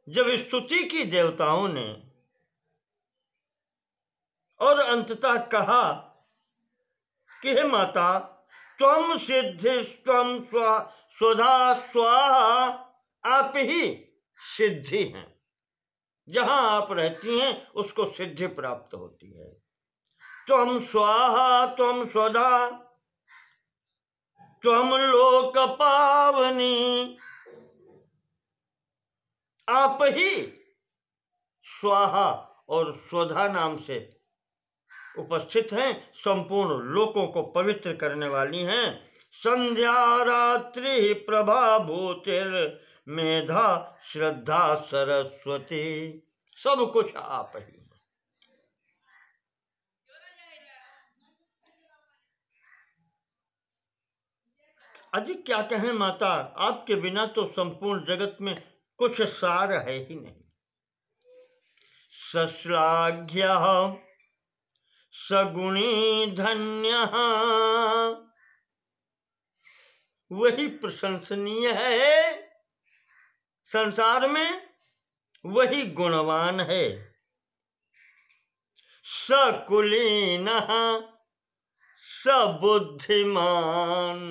जब स्तुति की देवताओं ने और अंततः कहा कि हे माता, त्वम सिद्धि त्वम स्वधा स्वाहा, आप ही सिद्धि हैं, जहां आप रहती हैं उसको सिद्धि प्राप्त होती है। त्वम स्वाहा त्वम स्वधा त्वम लोक पावनी, आप ही स्वाहा और स्वधा नाम से उपस्थित हैं, संपूर्ण लोकों को पवित्र करने वाली हैं। संध्या रात्रि प्रभा भूतिर मेधा श्रद्धा सरस्वती, सब कुछ आप ही हैं। अधिक क्या कहें माता, आपके बिना तो संपूर्ण जगत में कुछ सार है ही नहीं। सश्लाघ्य सगुणी धन्य, वही प्रशंसनीय है संसार में, वही गुणवान है। सकुलीन सबुद्धिमान,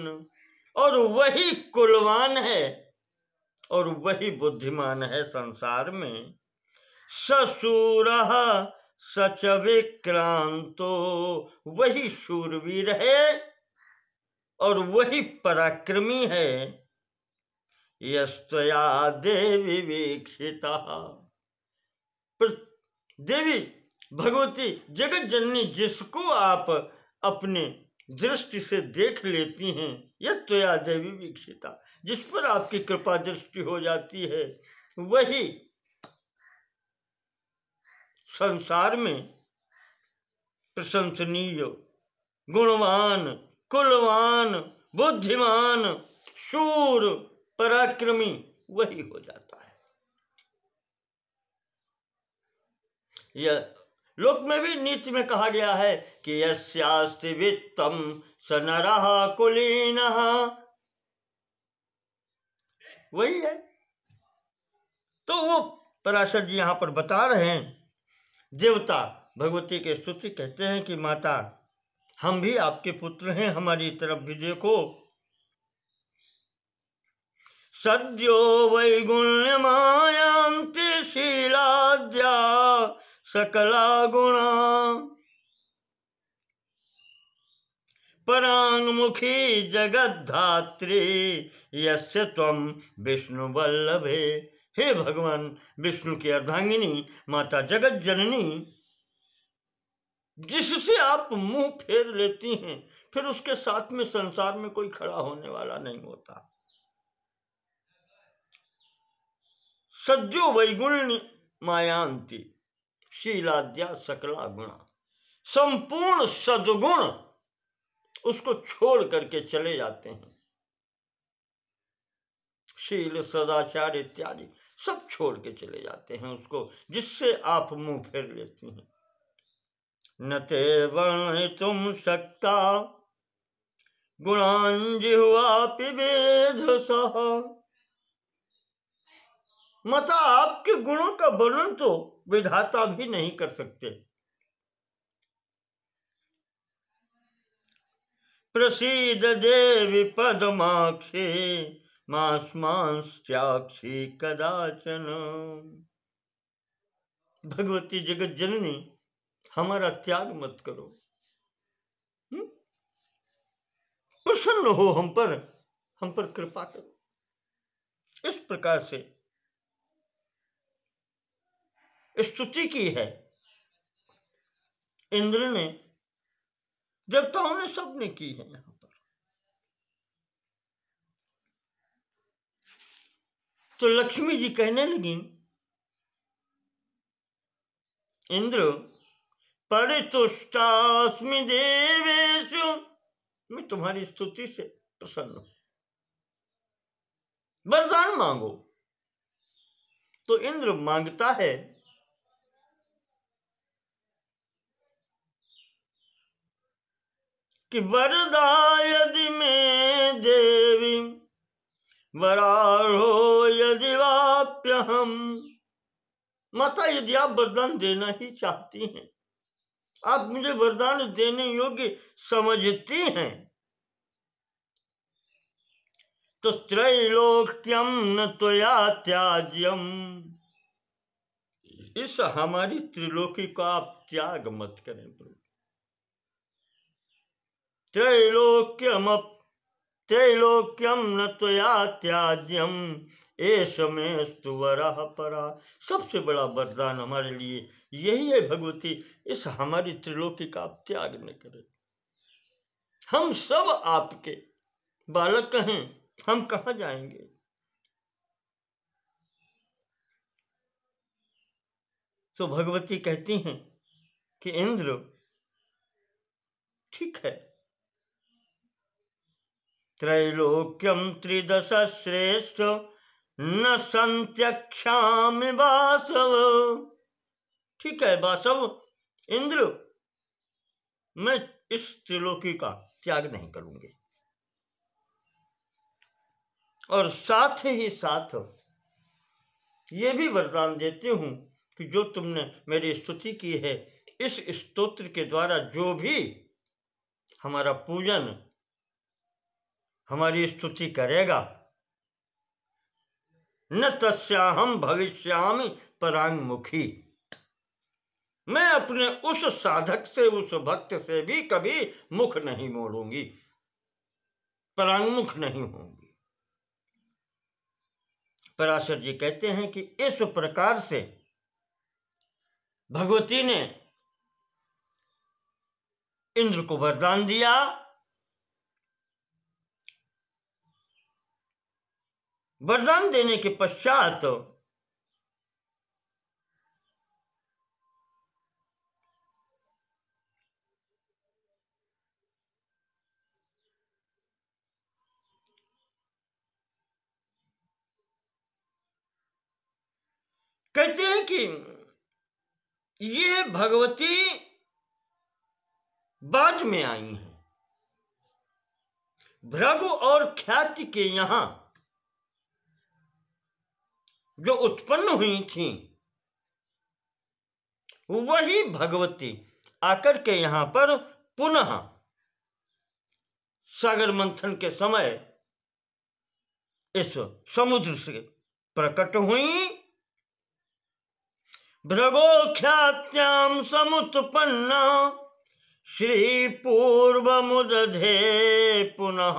और वही कुलवान है और वही बुद्धिमान है संसार में। ससूर सच विक्रांतो, वही शूरवीर है और वही पराक्रमी है। यस्तया देवी वीक्षिता, देवी भगवती जगत जननी जिसको आप अपने दृष्टि से देख लेती हैं, यस्तया देवी वीक्षिता, जिस पर आपकी कृपा दृष्टि हो जाती है, वही संसार में प्रशंसनीय, गुणवान, कुलवान, बुद्धिमान, शूर, पराक्रमी वही हो जाता है। यह लोक में भी नीति में कहा गया है कि यस्यास्ति वित्तम स नरः कुलीनः, वही है। तो वो पराशर जी यहां पर बता रहे हैं, देवता भगवती के स्तुति कहते हैं कि माता, हम भी आपके पुत्र हैं, हमारी तरफ भी देखो। सद्यो वैगुण्य मायांति शीलाद्या सकला गुणा, परांगमुखी जगद्धात्री यस्य त्वं विष्णु वल्लभे, हे भगवान विष्णु की अर्धांगिनी माता जगत जननी, जिससे आप मुंह फेर लेती हैं, फिर उसके साथ में संसार में कोई खड़ा होने वाला नहीं होता। सज्जो वैगुण्य मायांति शीलाद्या सकला गुणा, संपूर्ण सद्गुण उसको छोड़ करके चले जाते हैं। शील सदाचार इत्यादि सब छोड़ के चले जाते हैं उसको, जिससे आप मुंह फेर लेती हैं। न ते वर्णितुम शक्ता गुणान् जिह्वापि वेधसः, माता आपके गुणों का वर्णन तो विधाता भी नहीं कर सकते। प्रसीद देवी पद्माक्षी मास्मांस्त्याक्षी कदाचन, भगवती जगत जननी हमारा त्याग मत करो, प्रसन्न हो हम पर कृपा करो। इस प्रकार से स्तुति की है इंद्र ने, देवताओं ने, सबने की है। यहां पर तो लक्ष्मी जी कहने लगी, इंद्र परितुष्टास्मि देवेषु, मैं तुम्हारी स्तुति से प्रसन्न हूं, वरदान मांगो। तो इंद्र मांगता है कि वरदा यदि में देवी वरारो यदि वाप्यहम, माता, यदि आप वरदान देना ही चाहती हैं, आप मुझे वरदान देने योग्य समझती हैं, तो त्रैलोक्यम न त्वया त्याज्यम, इस हमारी त्रिलोकी को आप त्याग मत करें प्रभु। त्रैलोक्यम न त्वया त्याज्यम एष मेस्तु वरः परा। सबसे बड़ा वरदान हमारे लिए यही है भगवती, इस हमारी त्रिलोकी का आप त्याग न करें। हम सब आपके बालक हैं, हम कहाँ जाएंगे। तो भगवती कहती हैं कि इंद्र, ठीक है, त्रैलोक्यम त्रिदश श्रेष्ठ न संत्यक्षामि वासव। ठीक है वासव, इंद्र, मैं इस त्रिलोकी का त्याग नहीं करूंगी, और साथ ही साथ ये भी वरदान देती हूं कि जो तुमने मेरी स्तुति की है, इस स्तोत्र के द्वारा जो भी हमारा पूजन, हमारी स्तुति करेगा, न तस्याहम भविष्यामि परांगमुखी, मैं अपने उस साधक से, उस भक्त से भी कभी मुख नहीं मोड़ूंगी, परांगमुख नहीं होंगी। पराशर जी कहते हैं कि इस प्रकार से भगवती ने इंद्र को वरदान दिया। वरदान देने के पश्चात कहते हैं कि ये भगवती बाद में आई हैं। भृगु और ख्याति के यहां जो उत्पन्न हुई थी, वही भगवती आकर के यहां पर पुनः सागर मंथन के समय इस समुद्र से प्रकट हुई। भृगो ख्यात्याम समुत्पन्ना श्री पूर्वमुदधे पुनः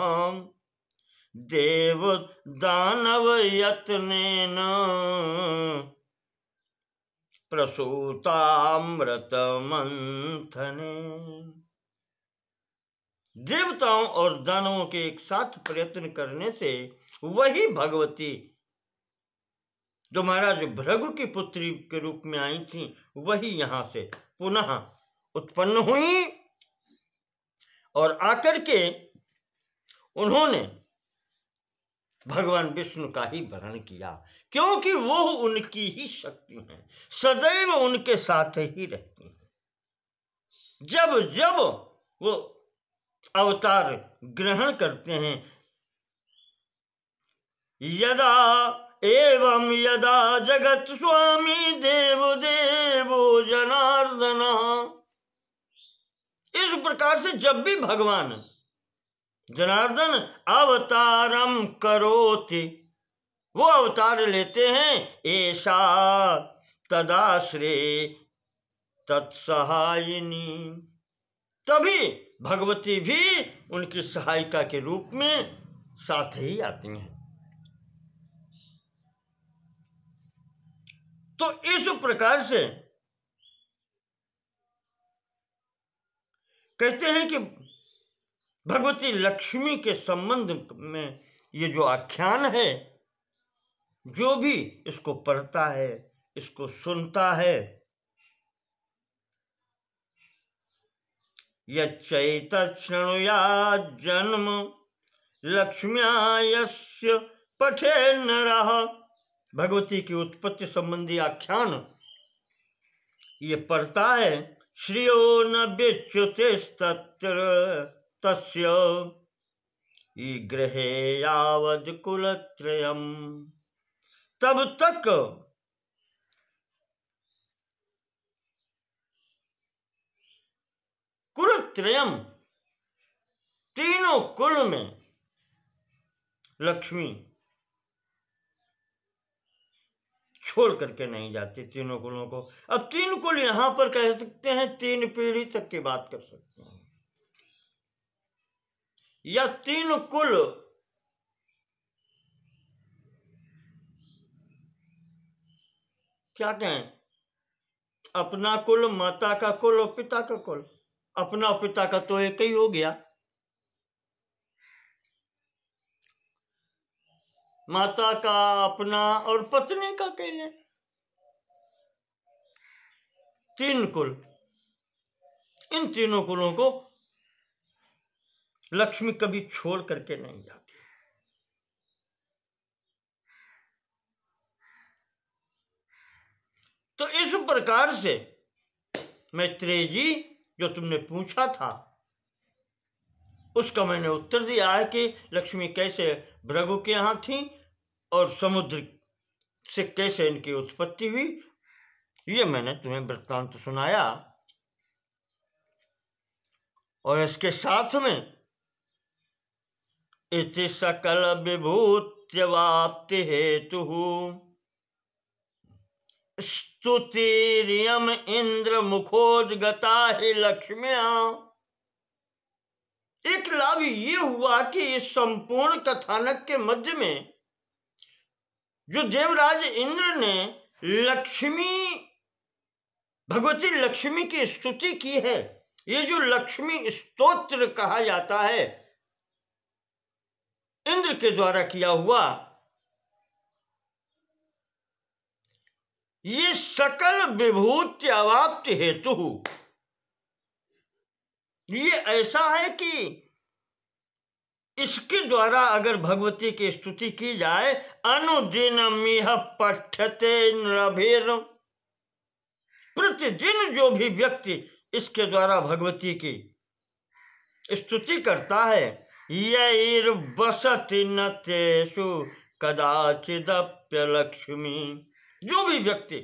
देव दानव यत्नेन प्रसूतामृत मंथने। देवताओं और दानवों के एक साथ प्रयत्न करने से वही भगवती जो महाराज भृगु की पुत्री के रूप में आई थी, वही यहां से पुनः उत्पन्न हुई और आकर के उन्होंने भगवान विष्णु का ही वरण किया, क्योंकि वो उनकी ही शक्ति है, सदैव उनके साथ ही रहती है। जब जब वो अवतार ग्रहण करते हैं, यदा एवं यदा जगत स्वामी देव देवो जनार्दन, इस प्रकार से जब भी भगवान जनार्दन अवतारम करोति, वो अवतार लेते हैं, ऐसा तदाश्रे तत्सहायिनी, तभी भगवती भी उनकी सहायिका के रूप में साथ ही आती हैं। तो इस प्रकार से कहते हैं कि भगवती लक्ष्मी के संबंध में ये जो आख्यान है, जो भी इसको पढ़ता है, इसको सुनता है, यच्चैतच्छृणुयात् जन्म लक्ष्म्या यस्य पठे नरः, भगवती की उत्पत्ति संबंधी आख्यान ये पढ़ता है, श्रियो न विच्युतिस्तत्र तस्य गृहे यावद कुलत्रयम्, तब तक कुलत्रयम, तीनों कुल में लक्ष्मी छोड़ करके नहीं जाती तीनों कुलों को। अब तीन कुल यहां पर कह सकते हैं, तीन पीढ़ी तक की बात कर सकते हैं, या तीन कुल क्या कहें, अपना कुल, माता का कुल और पिता का कुल। अपना और पिता का तो एक ही हो गया, माता का, अपना और पत्नी का कह लें, तीन कुल। इन तीनों कुलों को लक्ष्मी कभी छोड़ करके नहीं जाती। तो इस प्रकार से मैत्रेय जी, जो तुमने पूछा था उसका मैंने उत्तर दिया है कि लक्ष्मी कैसे भृगु के यहां थी और समुद्र से कैसे इनकी उत्पत्ति हुई, ये मैंने तुम्हें वृत्तांत सुनाया। और इसके साथ में इति सकल विभूत्यवाप्ति हेतु स्तुतिरियम इंद्र मुखोद्गता ही लक्ष्म्या। एक लाभ ये हुआ कि इस संपूर्ण कथानक के मध्य में जो देवराज इंद्र ने लक्ष्मी, भगवती लक्ष्मी की स्तुति की है, ये जो लक्ष्मी स्तोत्र कहा जाता है, इंद्र के द्वारा किया हुआ, ये सकल विभूति अवाप्ति हेतु, ये ऐसा है कि इसके द्वारा अगर भगवती की स्तुति की जाए, अनुदिनमिह पठ्यते नृभिर्, प्रतिदिन जो भी व्यक्ति इसके द्वारा भगवती की स्तुति करता है, यैर्वसति न तेषु कदाचिदप्य लक्ष्मी, जो भी व्यक्ति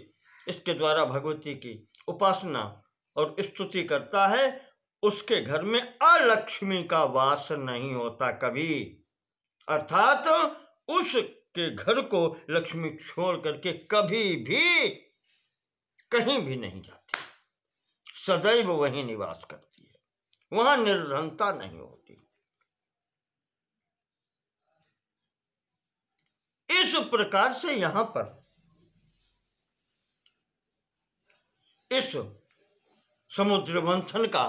इसके द्वारा भगवती की उपासना और स्तुति करता है, उसके घर में अलक्ष्मी का वास नहीं होता कभी। अर्थात उसके घर को लक्ष्मी छोड़ करके कभी भी कहीं भी नहीं जाती, सदैव वहीं निवास करती है, वहां निर्धनता नहीं होती। इस प्रकार से यहां पर इस समुद्र मंथन का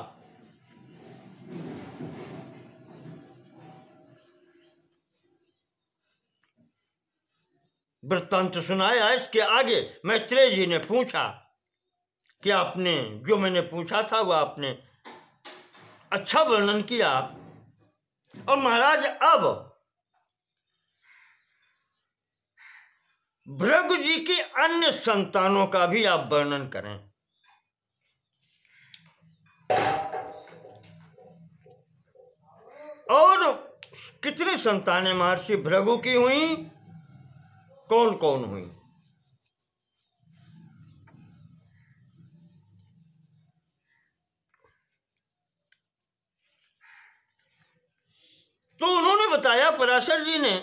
वृत्तांत सुनाया। इसके आगे मैत्रेय जी ने पूछा कि आपने जो मैंने पूछा था वो आपने अच्छा वर्णन किया, और महाराज अब भृगु जी की अन्य संतानों का भी आप वर्णन करें। और कितनी संतानें महर्षि भृगु की हुई, कौन कौन हुई? तो उन्होंने बताया, पराशर जी ने,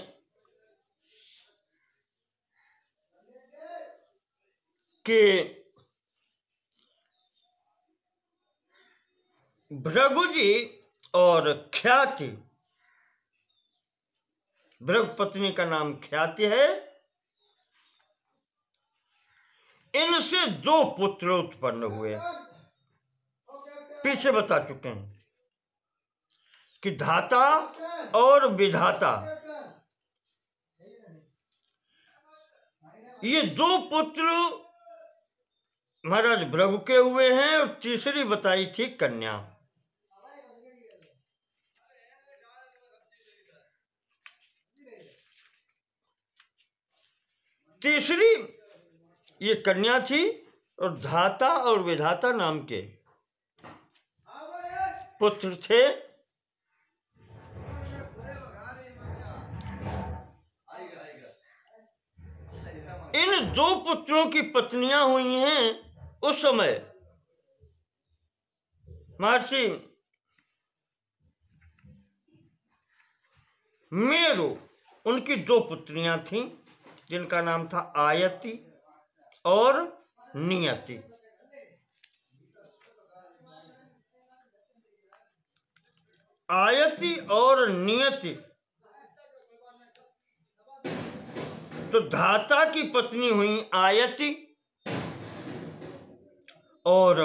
कि भृगु जी और ख्याति, भृगु पत्नी का नाम ख्याति है, इनसे 2 पुत्र उत्पन्न हुए। पीछे बता चुके हैं कि धाता और विधाता, ये 2 पुत्र महाराज भृगु के हुए हैं, और तीसरी बताई थी कन्या। तीसरी ये कन्या थी, और धाता और विधाता नाम के पुत्र थे। इन 2 पुत्रों की पत्नियां हुई हैं उस समय महर्षि मेरु, उनकी दो पुत्रियां थीं जिनका नाम था आयति और नियति। आयति और नियति तो धाता की पत्नी हुई आयति और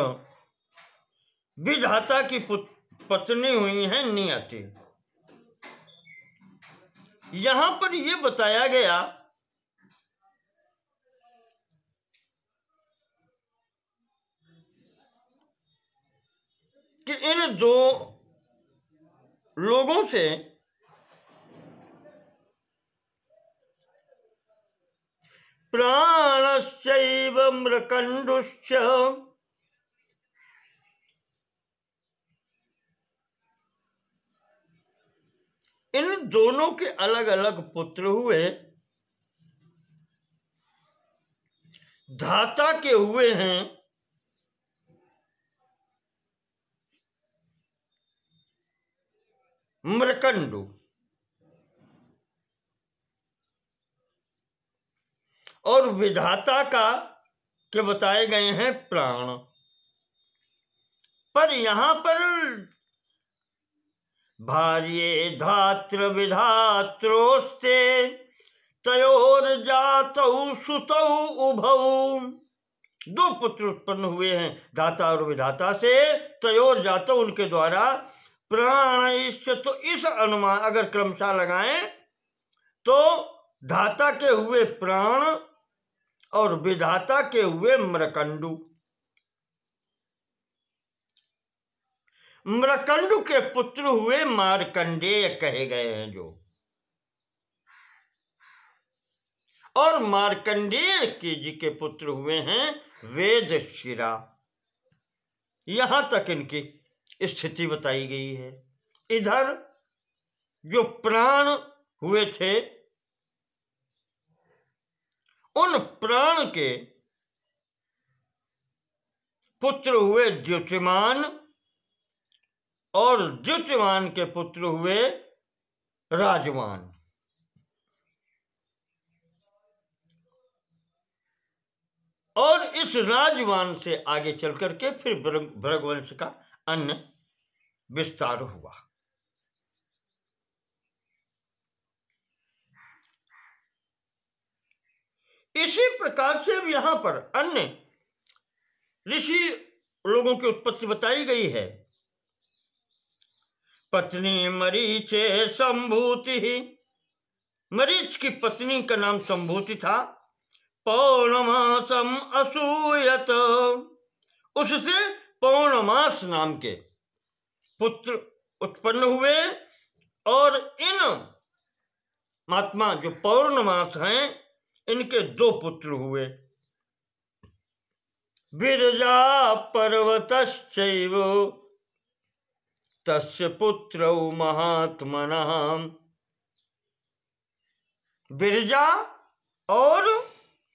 विधाता की पत्नी हुई है नियति। यहां पर यह बताया गया कि इन दो लोगों से प्राणश्चैव मृकण्डुश्च, इन दोनों के अलग अलग पुत्र हुए। धाता के हुए हैं मृकण्डु और विधाता का के बताए गए हैं प्राण। पर यहां पर भार्ये धात्र विधात्रोस्ते तयोर्जातौ सुतौ उभौ, दो पुत्र उत्पन्न हुए हैं धाता और विधाता से। तयोर जातौ, उनके द्वारा। प्राणैश्च, तो इस अनुमान अगर क्रमशः लगाएं तो धाता के हुए प्राण और विधाता के हुए मृकण्डु। मृकण्डु के पुत्र हुए मार्कंडेय कहे गए हैं जो, और मार्कंडेय जी के पुत्र हुए हैं वेदशिरा। यहां तक इनकी स्थिति बताई गई है। इधर जो प्राण हुए थे उन प्राण के पुत्र हुए द्युतिमान और द्युतिमान के पुत्र हुए राजवान। और इस राजवान से आगे चल करके फिर भृगुवंश का अन्य विस्तार हुआ। इसी प्रकार से अब यहां पर अन्य ऋषि लोगों की उत्पत्ति बताई गई है। पत्नी मरीचे संभूति, मरीच की पत्नी का नाम संभूति था। पौर्णमासम असूयत, उससे पौर्णमास नाम के पुत्र उत्पन्न हुए। और इन महात्मा जो पौर्णमास हैं इनके दो पुत्र हुए। विरजा पर्वतश्चैव तस्य पुत्रौ महात्मनः, विरजा और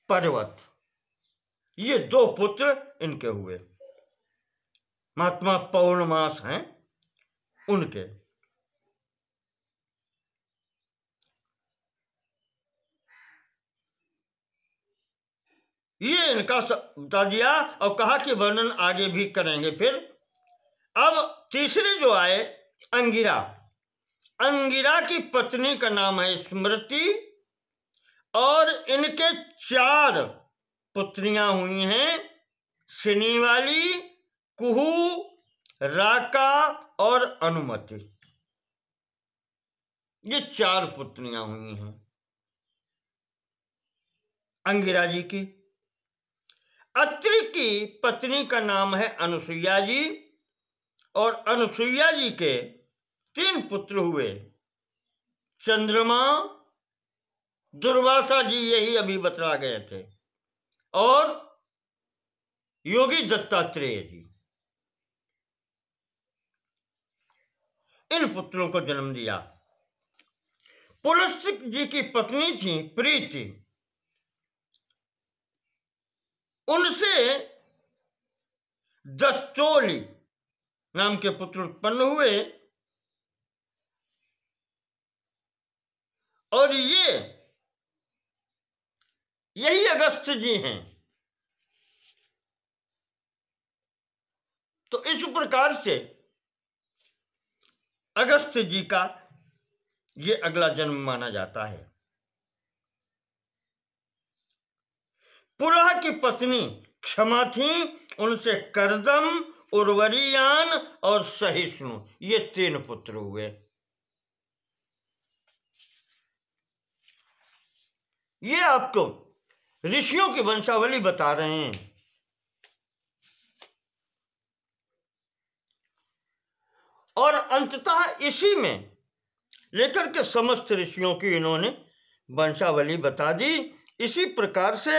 पर्वत, ये दो पुत्र इनके हुए। महात्मा पौर्णमास हैं उनके। ये इनका बता दिया और कहा कि वर्णन आगे भी करेंगे फिर। अब तीसरे जो आए अंगिरा, अंगिरा की पत्नी का नाम है स्मृति और इनके 4 पुत्रियां हुई हैं, सिनी वाली, कुहू, राका और अनुमति। ये 4 पुत्रियां हुई हैं अंगिरा जी की। अत्रि की पत्नी का नाम है अनुसुईया जी और अनुसुईया जी के 3 पुत्र हुए, चंद्रमा, दुर्वासा जी, यही अभी बतला गए थे, और योगी दत्तात्रेय जी। इन पुत्रों को जन्म दिया। पुलस्त्य जी की पत्नी थी प्रीति, उनसे दत्तोली नाम के पुत्र उत्पन्न हुए। और यही अगस्त जी हैं। तो इस प्रकार से अगस्त जी का ये अगला जन्म माना जाता है। पुलह की पत्नी क्षमा थी, उनसे करदम, उर्वरियान और सहिष्णु, ये 3 पुत्र हुए। ये आपको ऋषियों की वंशावली बता रहे हैं। और अंततः इसी में लेकर के समस्त ऋषियों की इन्होंने वंशावली बता दी। इसी प्रकार से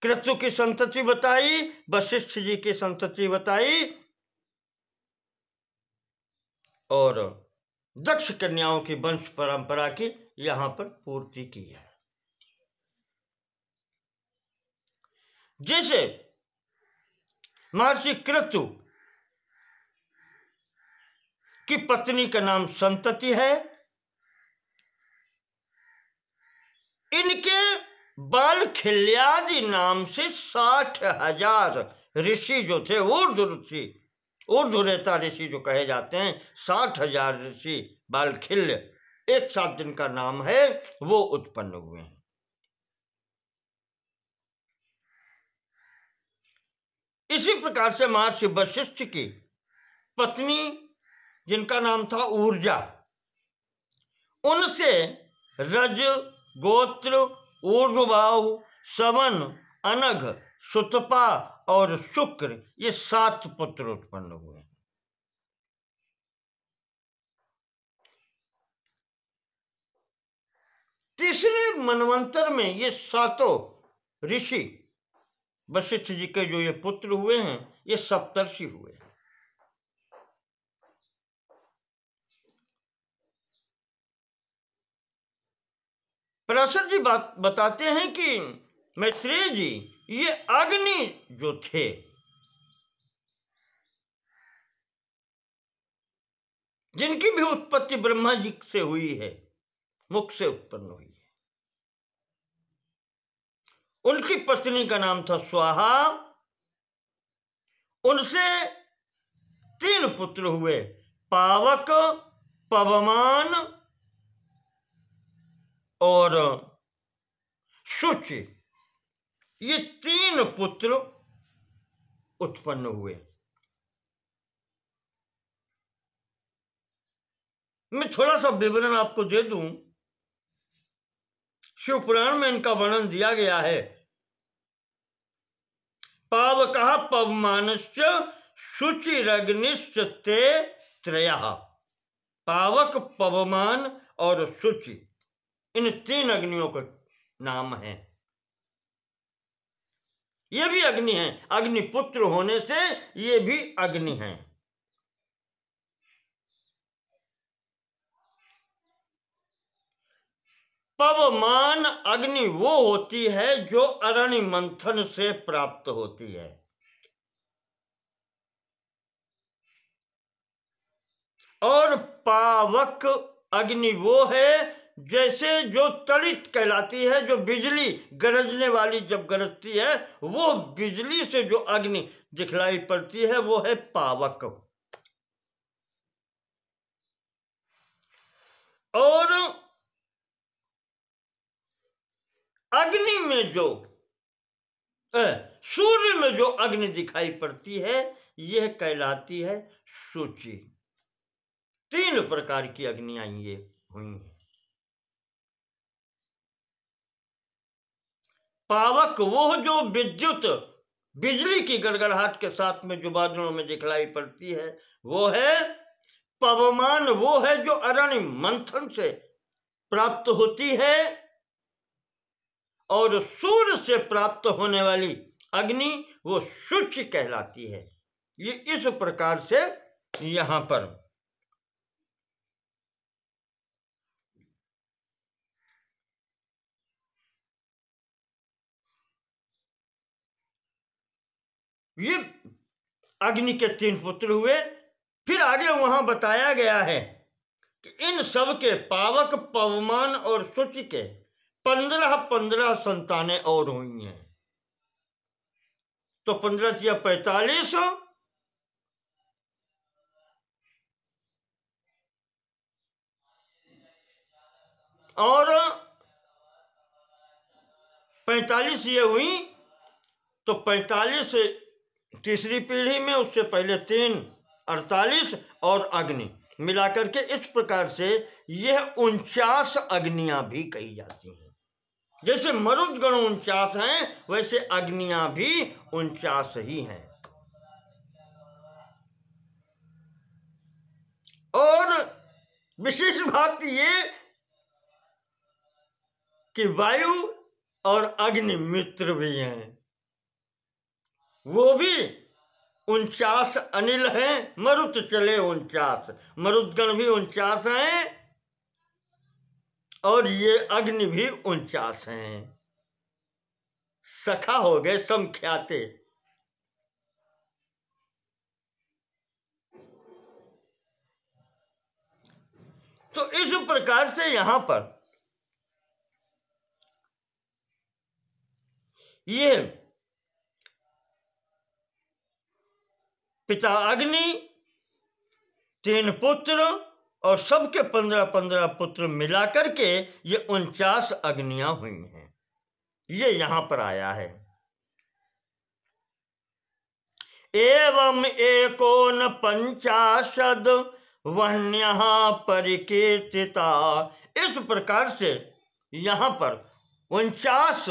क्रतु की संतति बताई, वशिष्ठ जी की संतति बताई और दक्ष कन्याओं की वंश परंपरा की यहां पर पूर्ति की है। जैसे महर्षि क्रतु की पत्नी का नाम संतति है, इनके बालखिल्यादि नाम से 60,000 ऋषि जो थे, ऊर्ध्वरेता ऋषि जो कहे जाते हैं, 60,000 ऋषि बालखिल्य एक साथ जिनका नाम है वो उत्पन्न हुए हैं। इसी प्रकार से महर्षि वशिष्ठ की पत्नी जिनका नाम था ऊर्जा, उनसे रज, गोत्र, ऊर्ध्वबाहु, सवन, अनघ, सुतपा और शुक्र, ये 7 पुत्र उत्पन्न हुए। तीसरे मनवंतर में ये 7 ऋषि वशिष्ठ जी के जो ये पुत्र हुए हैं, ये सप्तर्षि हुए। पराशर जी बात बताते हैं कि मैत्रेय जी, ये अग्नि जो थे, जिनकी भी उत्पत्ति ब्रह्मा जी से हुई है, मुख से उत्पन्न हुई है, उनकी पत्नी का नाम था स्वाहा। उनसे 3 पुत्र हुए, पावक, पवमान और शुचि, ये 3 पुत्र उत्पन्न हुए। मैं थोड़ा सा विवरण आपको दे दूं। शिव पुराण में इनका वर्णन दिया गया है। पावकः पवमानश्च शुचिरग्निश्च ते त्रयः। पावक, पवमान और शुचि, इन 3 अग्नियों का नाम है। ये भी अग्नि हैं, अग्निपुत्र होने से ये भी अग्नि हैं। पवमान अग्नि वो होती है जो अरण्य मंथन से प्राप्त होती है, और पावक अग्नि वो है जैसे जो तड़ित कहलाती है, जो बिजली गरजने वाली जब गरजती है, वो बिजली से जो अग्नि दिखलाई पड़ती है वो है पावक। और अग्नि में जो सूर्य में जो अग्नि दिखाई पड़ती है यह कहलाती है शुचि। 3 प्रकार की अग्नियां ये हुई हैं। पावक वो जो विद्युत बिजली की गड़गड़ाहट के साथ में जो बादलों में दिखलाई पड़ती है वो है। पवमान वो है जो अरण्य मंथन से प्राप्त होती है। और सूर्य से प्राप्त होने वाली अग्नि वो शुचि कहलाती है। ये इस प्रकार से यहां पर ये अग्नि के 3 पुत्र हुए। फिर आगे वहां बताया गया है कि इन सब के पावक पवमान और शुचि के 15 संतानें और हुई हैं। तो 15 या 45 और 45 ये हुई, तो 45 तीसरी पीढ़ी में, उससे पहले 3 48 और अग्नि मिलाकर के इस प्रकार से यह 49 अग्नियां भी कही जाती हैं। जैसे मरुदगण 49 हैं, वैसे अग्नियां भी 49 ही हैं। और विशेष बात ये कि वायु और अग्नि मित्र भी हैं, वो भी 49 अनिल हैं। मरुत चले 49, मरुदगण भी 49 हैं और ये अग्नि भी 49 हैं। सखा हो गए समख्याते। तो इस प्रकार से यहां पर ये पिता अग्नि, 3 पुत्र और सबके 15 पुत्र मिलाकर के ये 49 अग्नियां हुई हैं। ये यहां पर आया है। एवं 49 वह्न्यः परिकीर्तिता। इस प्रकार से यहां पर 49